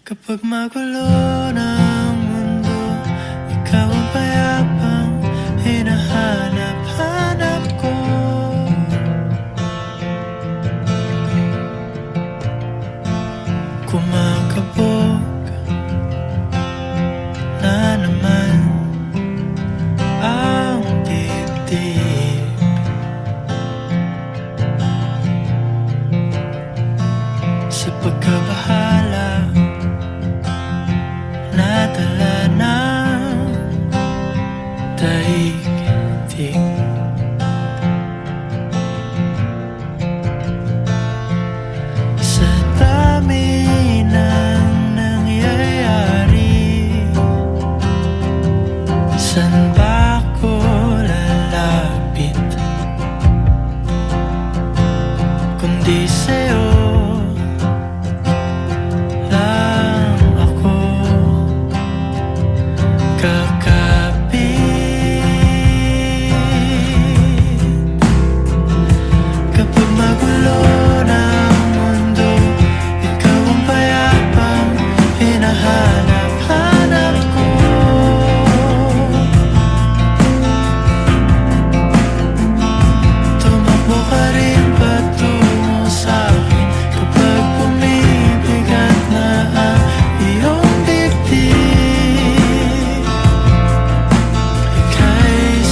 Kapag magulo ng mundo, ikaw ang payapang hinahanap-hanap ko. Kumakabog na naman ang dibdib. Sa pagkabahala nadala ng daigdig. Sa dami ng nangyayari, saan ba ako lalapit kundi sa'yo? Kapag magulo ng mundo, ikaw ang payapang hinahanap-hanap ko. Tumakbo ka rin patungo sa'kin kapag bumibigat na ang iyong dibdib. Ika'y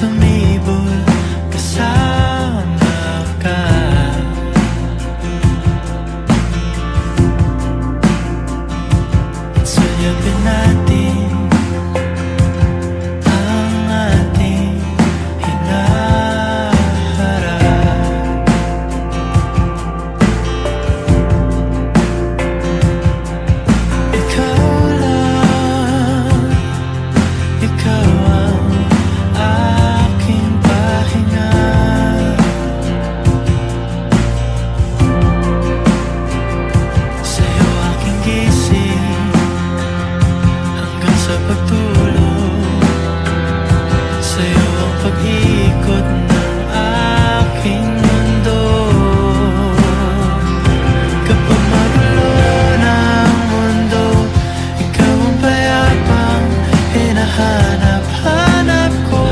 sumibol kasama ka. At sulyapin natin ang ating hinaharap. Ikaw lang, ikaw ang aking pahinga. Sa'yo aking gising hanggang sa pagtulog. Sa'yo ang pag-ikot ng aking mundo. Kapag magulo ng mundo, ikaw ang payapang hinahanap-hanap ko.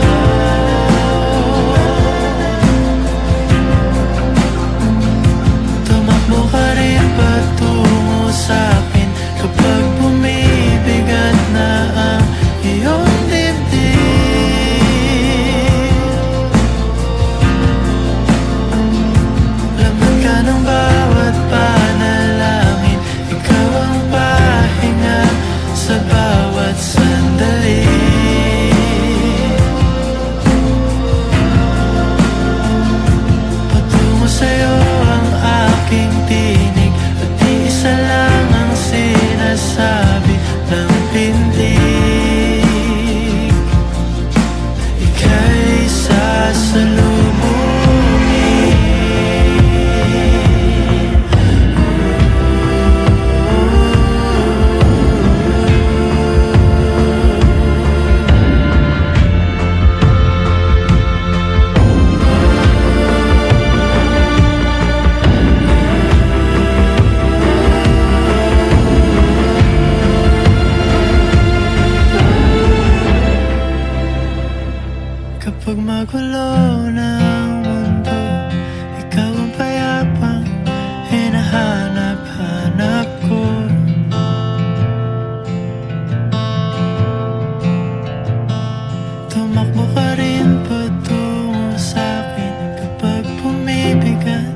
Tumakbo ka rin patungo sa'kin kapag bumibigat na ang iyong dibdib. Laman ka ng bawat panalangin, ikaw ang pahinga sa bawat sandali. Patungo sa'yo ang aking tinig, at iisa lang ang sinasabi ng pindig. Ika'y sasalubungin. Kapag magulo ng mundo, ikaw ang payapang hinahanap-hanap ko. Tumakbo ka rin patungo sa'kin kapag bumibigat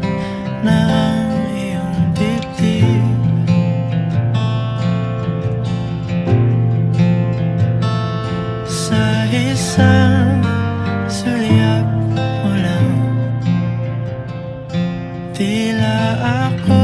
na ang iyong dibdib. Sa isang sulyap mo lang, tila ako